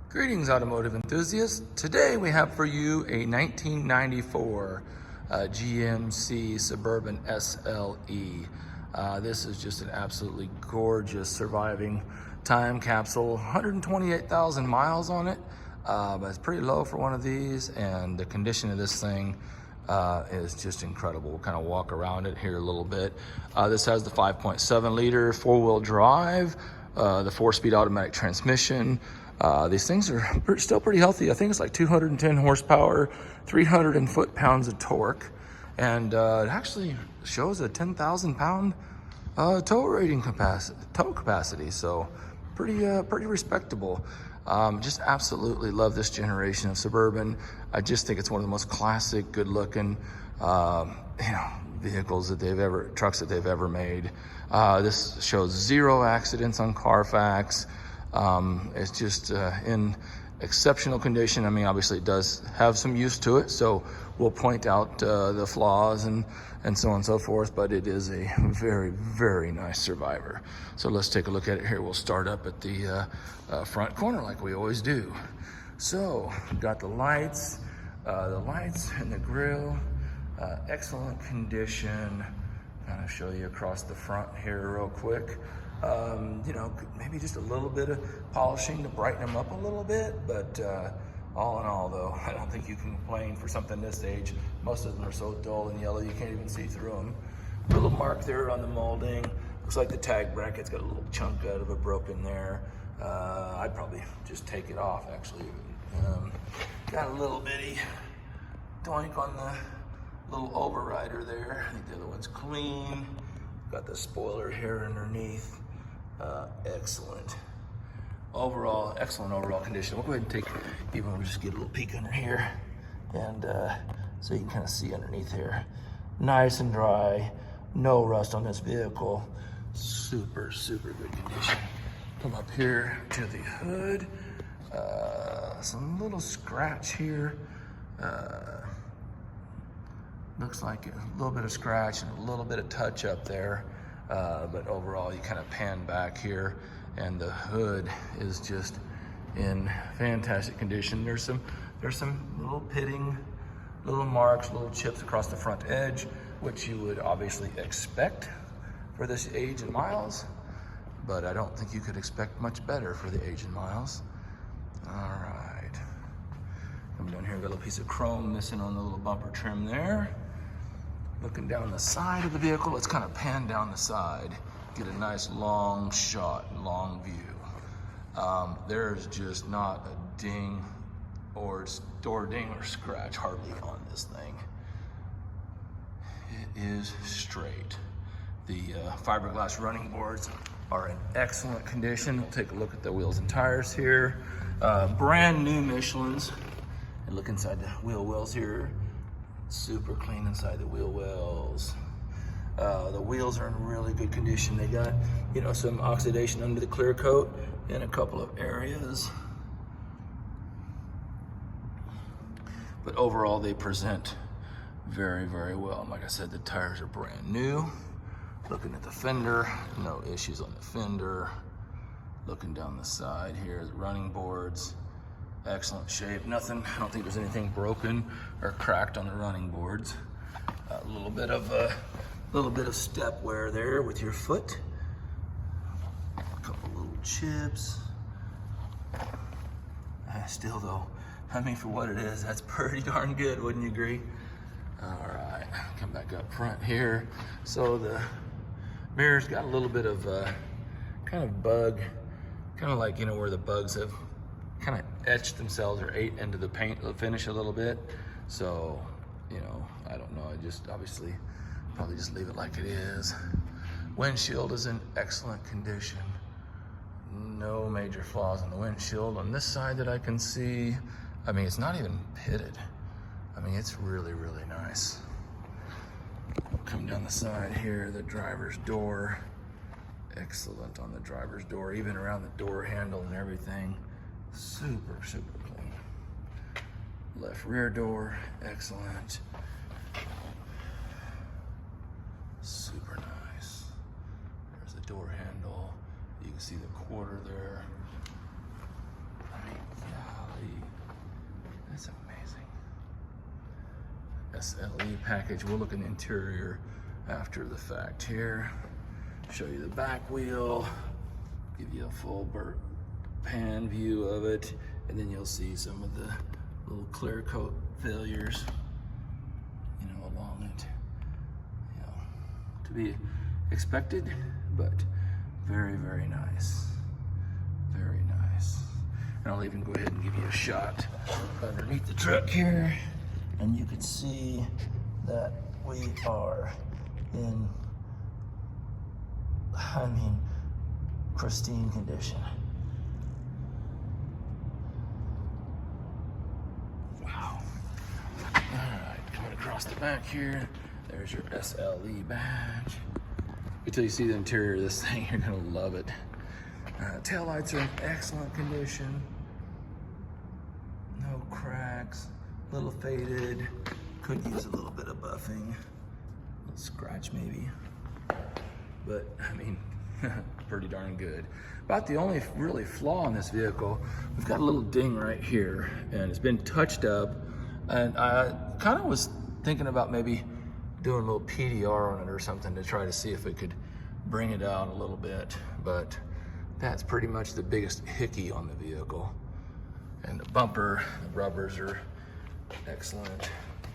Greetings, automotive enthusiasts. Today we have for you a 1994 GMC Suburban SLE. This is just an absolutely gorgeous surviving time capsule. 128,000 miles on it, but it's pretty low for one of these, and the condition of this thing is just incredible. We'll kind of walk around it here a little bit. This has the 5.7 liter four-wheel drive, the 4-speed automatic transmission. These things are still pretty healthy. I think it's like 210 horsepower, 300 foot-pounds of torque, and it actually shows a 10,000 pound tow capacity. So pretty respectable. Just absolutely love this generation of Suburban. I just think it's one of the most classic, good-looking, vehicles that trucks that they've ever made. This shows 0 accidents on Carfax. It's just in exceptional condition. I mean, obviously it does have some use to it, so we'll point out the flaws and so on and so forth, but it is a very, very nice survivor. So let's take a look at it here. We'll start up at the front corner like we always do. So we've got the lights and the grille, excellent condition. Kind of show you across the front here real quick. Maybe just a little bit of polishing to brighten them up a little bit, but all in all though, I don't think you can complain for something this age. Most of them are so dull and yellow you can't even see through them. A little mark there on the molding. Looks like the tag bracket's got a little chunk out of it broken there. I'd probably just take it off actually. Got a little bitty doink on the little overrider there. I think the other one's clean. Got the spoiler here underneath. Excellent overall condition. We'll go ahead and we'll just get a little peek under here, and so you can kind of see underneath here. Nice and dry, no rust on this vehicle. Super good condition. Come up here to the hood. Some little scratch here. Looks like a little bit of scratch and a little bit of touch up there, but overall you kind of pan back here and the hood is just in fantastic condition. There's some little pitting, little marks, little chips across the front edge, which you would obviously expect for this age and miles, but I don't think you could expect much better for the age and miles. All right, coming down here, got a little piece of chrome missing on the little bumper trim there. Looking down the side of the vehicle, let's kind of pan down the side, get a nice long shot, long view. There's just not a ding or scratch hardly on this thing. It is straight. The fiberglass running boards are in excellent condition. We'll take a look at the wheels and tires here. Brand new Michelins. And look inside the wheel wells here. Super clean inside the wheel wells. The wheels are in really good condition. They got, some oxidation under the clear coat in a couple of areas. But overall, they present very, very well. Like I said, the tires are brand new. Looking at the fender, no issues on the fender. Looking down the side here, the running boards. Excellent shape. Nothing, I don't think there's anything broken or cracked on the running boards. A little bit of step wear there with your foot. A couple little chips. Still though, I mean, for what it is, that's pretty darn good, wouldn't you agree? All right, come back up front here. So the mirror's got a little bit of kind of bug, kind of like, where the bugs have kind of etched themselves or ate into the paint, the finish a little bit. So, I don't know, I just obviously probably just leave it like it is. Windshield is in excellent condition. No major flaws in the windshield. On this side that I can see, I mean, it's not even pitted. I mean, it's really, really nice. Come down the side here, the driver's door. Excellent on the driver's door, even around the door handle and everything. Super clean. Left rear door, excellent. Super nice. There's the door handle. You can see the quarter there. I mean, yeah, SLE package. We'll look in the interior after the fact here. Show you the back wheel, give you a full pan view of it, and then you'll see some of the little clear coat failures, you know, along it. You know, to be expected, but very, very nice. Very nice. And I'll even go ahead and give you a shot underneath the truck here, and you can see that we are in, I mean, pristine condition. Wow. All right, coming across the back here, there's your SLE badge. Until you see the interior of this thing, you're gonna love it. Taillights are in excellent condition. No cracks, a little faded. Could use a little bit of buffing. A little scratch maybe. But, I mean, pretty darn good. About the only really flaw in this vehicle, we've got a little ding right here, and it's been touched up. And I kind of was thinking about maybe doing a little PDR on it or something to try to see if we could bring it out a little bit. But that's pretty much the biggest hickey on the vehicle. And the bumper, the rubbers are excellent.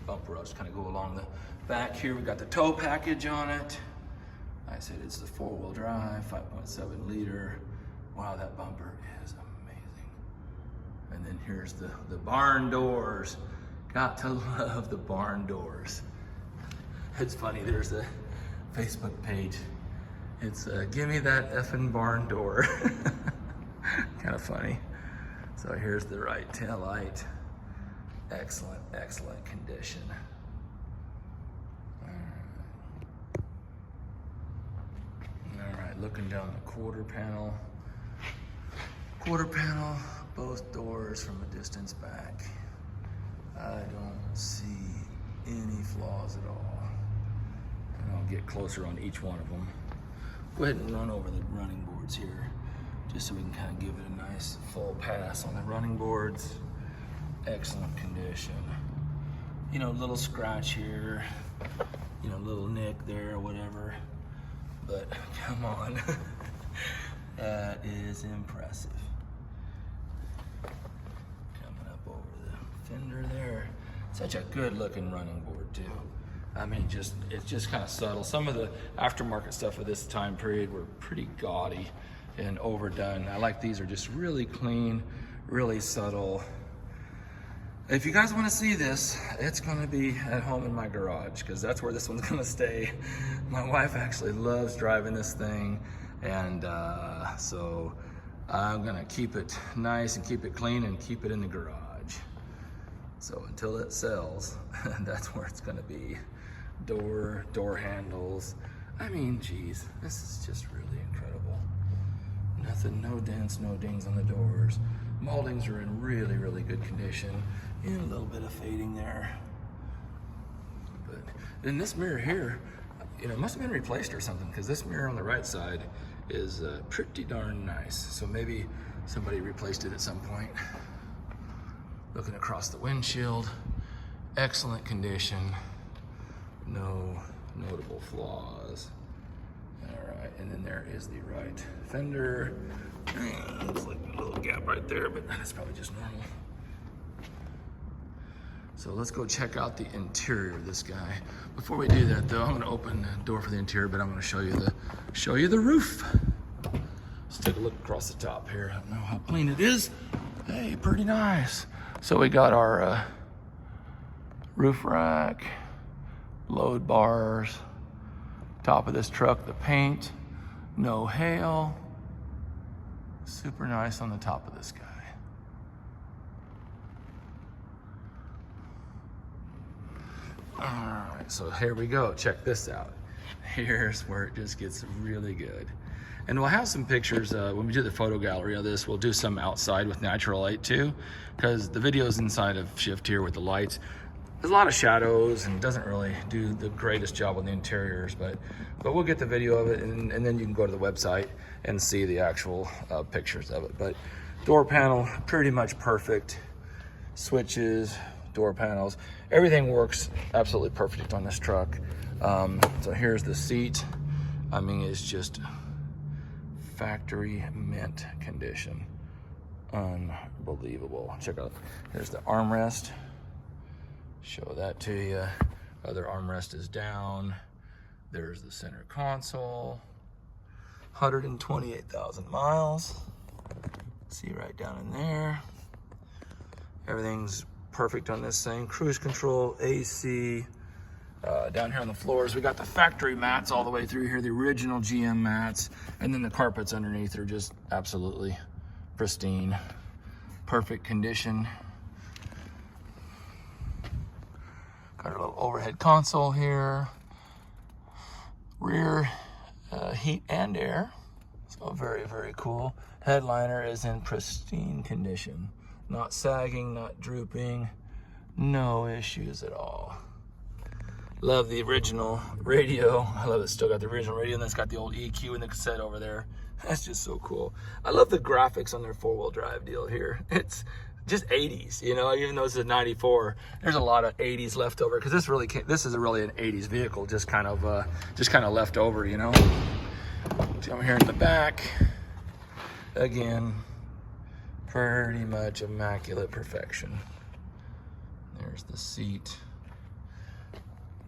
Bumper rubbers kind of go along the back here. We got the tow package on it. I said it's the 4-wheel drive, 5.7 liter. Wow, that bumper is amazing. And then here's the barn doors. Got to love the barn doors. It's funny, there's a Facebook page. It's give me that effing barn door. Kind of funny. So here's the right tail light. Excellent, excellent condition. All right, looking down the quarter panel. Quarter panel, both doors from a distance back. I don't see any flaws at all. And I'll get closer on each one of them. Go ahead and run over the running boards here, just so we can kind of give it a nice full pass on the running boards. Excellent condition. You know, little scratch here, you know, little nick there or whatever, but come on. That is impressive. Coming up over the fender there. Such a good looking running board too. I mean, it's just kind of subtle. Some of the aftermarket stuff of this time period were pretty gaudy and overdone. I like these are just really clean, really subtle. If you guys want to see this, it's going to be at home in my garage, because that's where this one's going to stay. My wife actually loves driving this thing, and so I'm going to keep it nice and keep it clean and keep it in the garage. So until it sells, that's where it's going to be. Door handles. I mean, geez, this is just really incredible. Nothing, no dents, no dings on the doors. Moldings are in really, really good condition. And a little bit of fading there. But in this mirror here, you know, it must have been replaced or something, because this mirror on the right side is pretty darn nice. So maybe somebody replaced it at some point. Looking across the windshield, excellent condition. No notable flaws. All right, and then there is the right fender. Looks like a little gap right there, but that's probably just normal. So let's go check out the interior of this guy. Before we do that though, I'm gonna open the door for the interior, but I'm gonna show you the roof. Let's take a look across the top here. I don't know how clean it is. Hey, pretty nice. So we got our roof rack, load bars, top of this truck, the paint, no hail. Super nice on the top of this guy. All right, so here we go. Check this out. Here's where it just gets really good. And we'll have some pictures when we do the photo gallery of this. We'll do some outside with natural light too, because the videos inside of Shift here with the lights, there's a lot of shadows and doesn't really do the greatest job on the interiors, but we'll get the video of it, and then you can go to the website and see the actual pictures of it. But door panel, pretty much perfect. Switches, door panels. Everything works absolutely perfect on this truck. So here's the seat. I mean, it's just factory mint condition. Unbelievable. Check out, here's the armrest. Show that to you. Other armrest is down. There's the center console. 128,000 miles. See right down in there. Everything's perfect on this thing. Cruise control, AC. Down here on the floors, we got the factory mats all the way through here, the original GM mats, and then the carpets underneath are just absolutely pristine. Perfect condition. Got a little overhead console here. Rear heat and air. So very, very cool. Headliner is in pristine condition. Not sagging, not drooping. No issues at all. Love the original radio. I love it's still got the original radio, and then it's got the old EQ and the cassette over there. That's just so cool. I love the graphics on their four-wheel drive deal here. It's just 80s, you know, even though this is a 94, there's a lot of 80s left over, because this really can't, this is really an 80s vehicle, just kind of left over, you know. Down here in the back, again, pretty much immaculate perfection. There's the seat.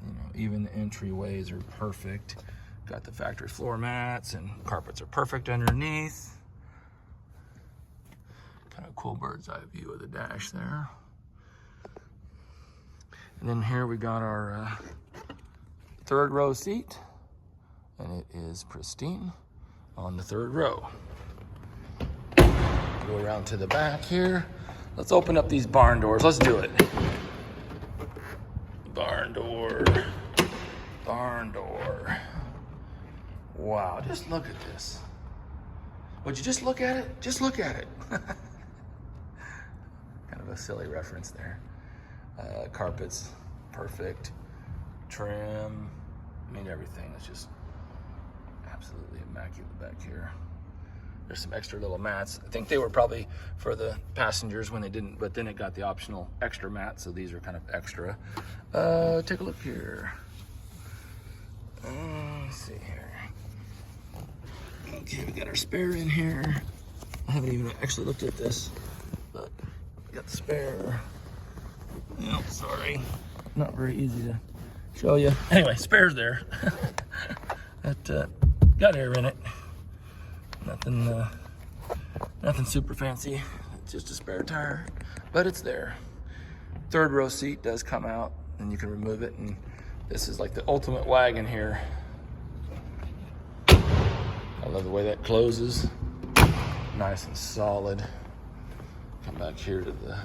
You know, even the entryways are perfect. Got the factory floor mats, and carpets are perfect underneath. Kind of cool bird's eye view of the dash there. And then here we got our third row seat, and it is pristine on the third row. Go around to the back here. Let's open up these barn doors. Let's do it. Barn door. Barn door. Wow, just look at this. Would you just look at it? Just look at it. Kind of a silly reference there. Carpets, perfect. Trim, I mean, everything is just absolutely immaculate back here. There's some extra little mats. I think they were probably for the passengers when they didn't, but then it got the optional extra mat, so these are kind of extra. Take a look here. Let's see here. Okay, we got our spare in here. I haven't even actually looked at this, but we got the spare. Oh, sorry. Not very easy to show you. Anyway, spare's there. That got air in it. Nothing super fancy. It's just a spare tire, but it's there. Third row seat does come out, and you can remove it, and this is like the ultimate wagon here. I love the way that closes. Nice and solid. Come back here to the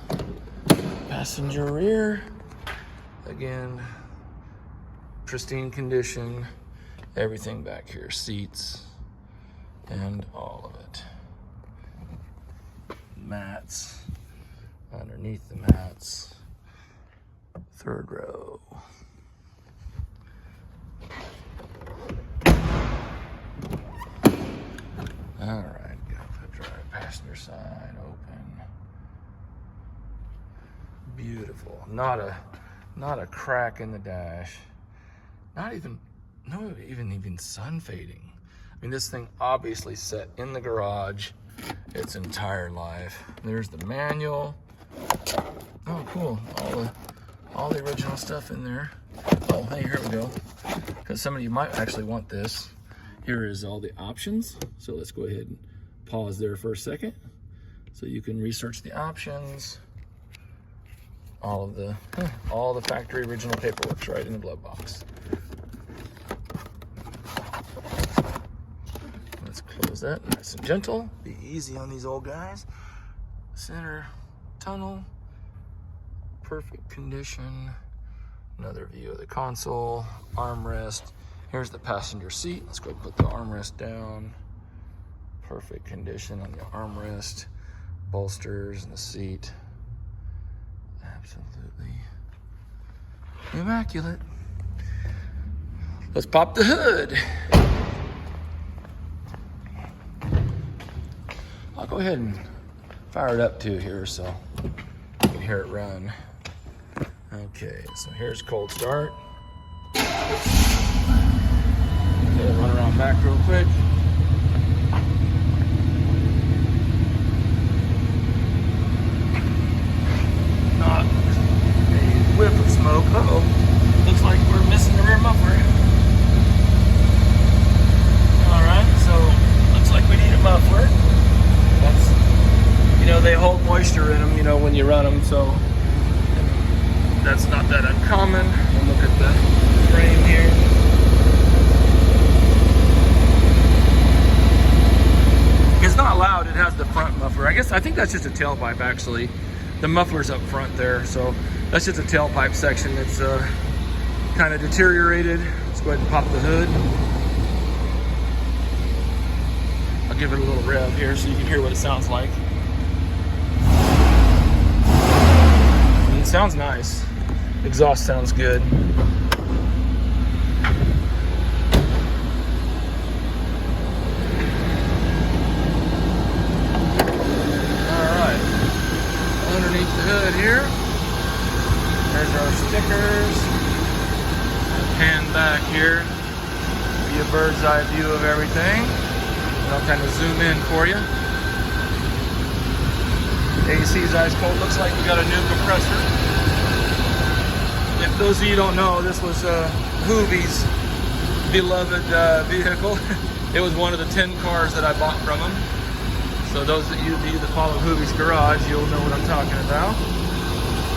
passenger rear. Again, pristine condition. Everything back here, seats and all of it. Mats, underneath the mats. Third row. All right, got the driver passenger side open. Beautiful. Not a crack in the dash. Not even sun fading. I mean, this thing obviously sat in the garage its entire life. There's the manual. Oh, cool. All the original stuff in there. Oh, hey, here we go. Because some of you might actually want this. Here is all the options. So let's go ahead and pause there for a second so you can research the options. All the factory original paperwork's right in the glove box. Let's close that nice and gentle. Be easy on these old guys. Center tunnel, perfect condition. Another view of the console, armrest. Here's the passenger seat. Let's go put the armrest down. Perfect condition on the armrest, bolsters, and the seat. Absolutely immaculate. Let's pop the hood. I'll go ahead and fire it up too here so you can hear it run. Okay, so here's cold start. Okay, run around back real quick. Not a whiff of smoke. Uh-oh. Looks like we're missing the rear muffler. Alright, so looks like we need a muffler. That's, you know, they hold moisture in them, you know, when you run them, so that's not that uncommon. And look at the frame here. It's not loud, it has the front muffler. I think that's just a tailpipe actually. The muffler's up front there, so that's just a tailpipe section. It's kind of deteriorated. Let's go ahead and pop the hood. I'll give it a little rev here so you can hear what it sounds like. And it sounds nice. Exhaust sounds good. Underneath the hood here, there's our stickers. Pan back here, be a bird's eye view of everything. And I'll kind of zoom in for you. AC's ice cold. Looks like we got a new compressor. If those of you don't know, this was Hoovie's beloved vehicle. It was one of the 10 cars that I bought from him. So those of you that follow Hoovie's Garage, you'll know what I'm talking about.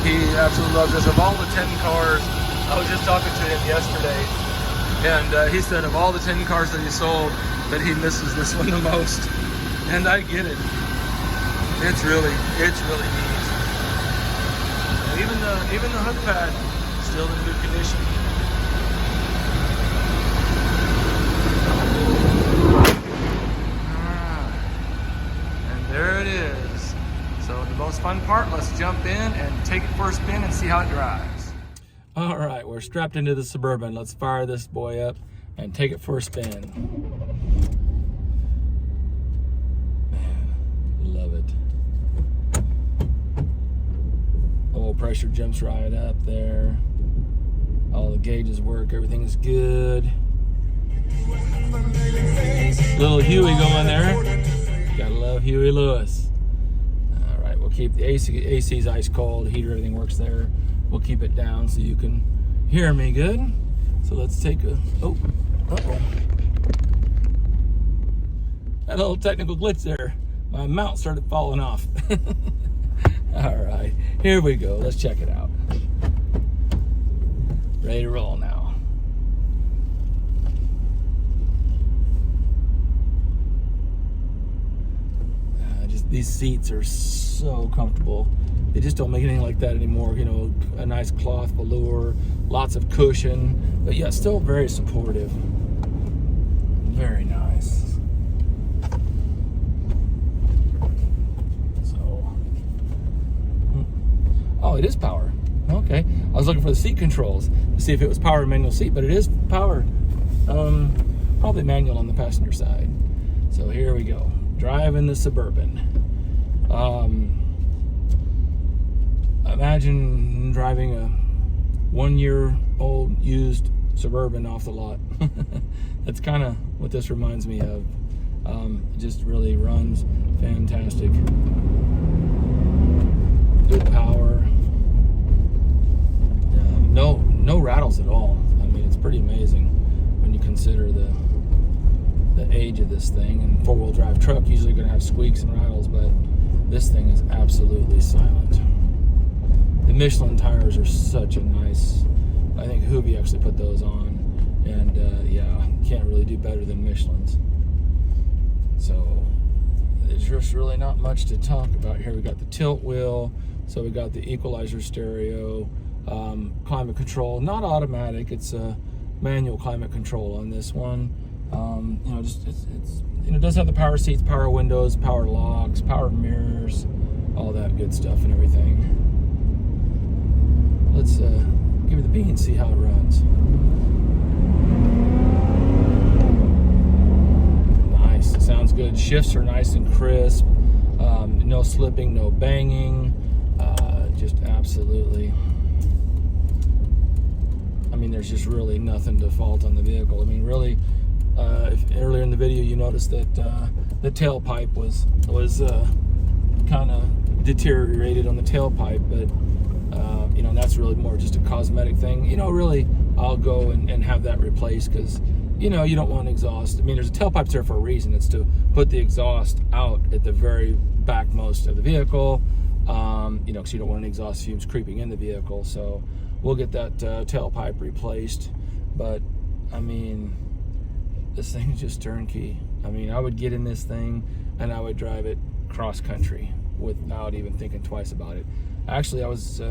He absolutely loves this. Of all the 10 cars, I was just talking to him yesterday, and he said of all the 10 cars that he sold, that he misses this one the most. And I get it. It's really neat. Even the hook pad, still in good condition. There it is. So the most fun part, let's jump in and take it for a spin and see how it drives. All right, we're strapped into the Suburban. Let's fire this boy up and take it for a spin. Man, love it. Oil pressure jumps right up there. All the gauges work, everything's good. Little Huey going there. Gotta love Huey Lewis. All right, we'll keep the AC's ice cold, heater, everything works there. We'll keep it down so you can hear me good. So let's take a, uh-oh. That little technical glitch there. My mount started falling off. All right, here we go. Let's check it out. Ready to roll now. These seats are so comfortable. They just don't make anything like that anymore. You know, a nice cloth velour, lots of cushion, but yeah, still very supportive. Very nice. So, oh, it is power. Okay, I was looking for the seat controls to see if it was power or manual seat, but it is power. Probably manual on the passenger side. So here we go. Driving the Suburban. Imagine driving a 1-year-old used Suburban off the lot. That's kind of what this reminds me of. It just really runs fantastic. Good power. No rattles at all. I mean, it's pretty amazing when you consider the age of this thing. And 4-wheel drive truck usually going to have squeaks and rattles, but this thing is absolutely silent. The Michelin tires are such a nice, I think Hoovie actually put those on, and yeah, can't really do better than Michelin's. So there's just really not much to talk about here. We got the tilt wheel, so we got the equalizer stereo, climate control, not automatic, it's a manual climate control on this one. You know, just it's you know, it does have the power seats, power windows, power locks, power mirrors, all that good stuff and everything. Let's give it the bean and see how it runs. Nice, it sounds good. Shifts are nice and crisp. No slipping, no banging. Just absolutely there's just really nothing to fault on the vehicle. I mean, really, if earlier in the video you noticed that the tailpipe was kind of deteriorated on the tailpipe, but you know, that's really more just a cosmetic thing. You know, really, I'll go and have that replaced, because you know, you don't want exhaust. I mean, there's a tailpipe there for a reason. It's to put the exhaust out at the very backmost of the vehicle, you know, because you don't want any exhaust fumes creeping in the vehicle. So we'll get that tailpipe replaced. But I mean, this thing is just turnkey. I mean, I would get in this thing and I would drive it cross country without even thinking twice about it. Actually, I was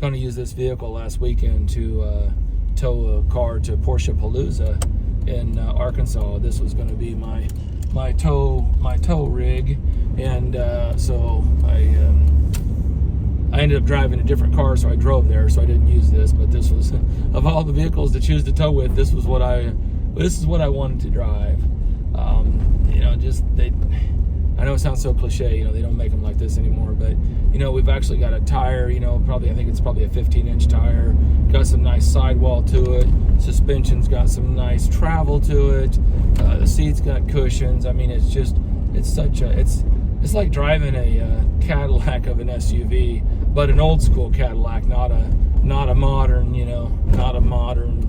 going to use this vehicle last weekend to tow a car to Porsche Palooza in Arkansas. This was going to be my tow rig, and so I ended up driving a different car, so I drove there, so I didn't use this. But this was, of all the vehicles to choose to tow with, this is what I wanted to drive. You know, just I know it sounds so cliche, you know, they don't make them like this anymore, but you know, we've actually got a tire, you know, I think it's probably a 15-inch tire, got some nice sidewall to it, suspension's got some nice travel to it, the seats got cushions. I mean, it's like driving a Cadillac of an SUV, but an old school Cadillac, not a modern, you know, not a modern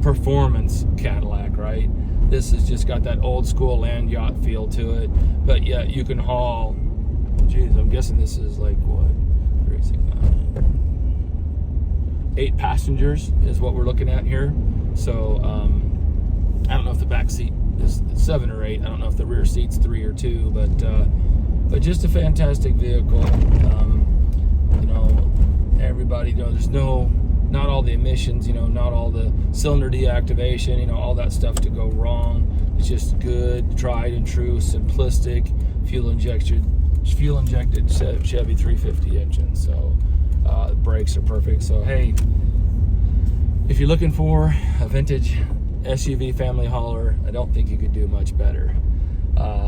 performance Cadillac, right? This has just got that old school land yacht feel to it, but yet you can haul, geez, I'm guessing this is like what, 3, 6, 9, 8 passengers is what we're looking at here. So I don't know if the back seat is 7 or 8. I don't know if the rear seat's 3 or 2, but just a fantastic vehicle. You know, everybody, you know, there's not all the emissions, you know, not all the cylinder deactivation, you know, all that stuff to go wrong. It's just good, tried and true, simplistic, fuel injected Chevy 350 engine. So the brakes are perfect. So hey, if you're looking for a vintage SUV family hauler, I don't think you could do much better.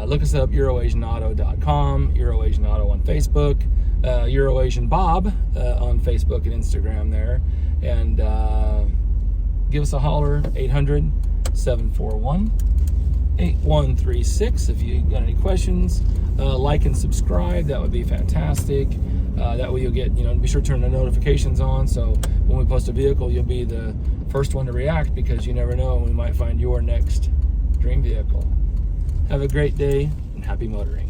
Look us up, EuroAsianAuto.com, EuroAsianAuto on Facebook, EuroAsianBob on Facebook and Instagram there. And give us a holler, 800-741-8136 if you got any questions. Like and subscribe, that would be fantastic. That way you'll get, you know, be sure to turn the notifications on, so when we post a vehicle, you'll be the first one to react, because you never know, we might find your next dream vehicle. Have a great day and happy motoring.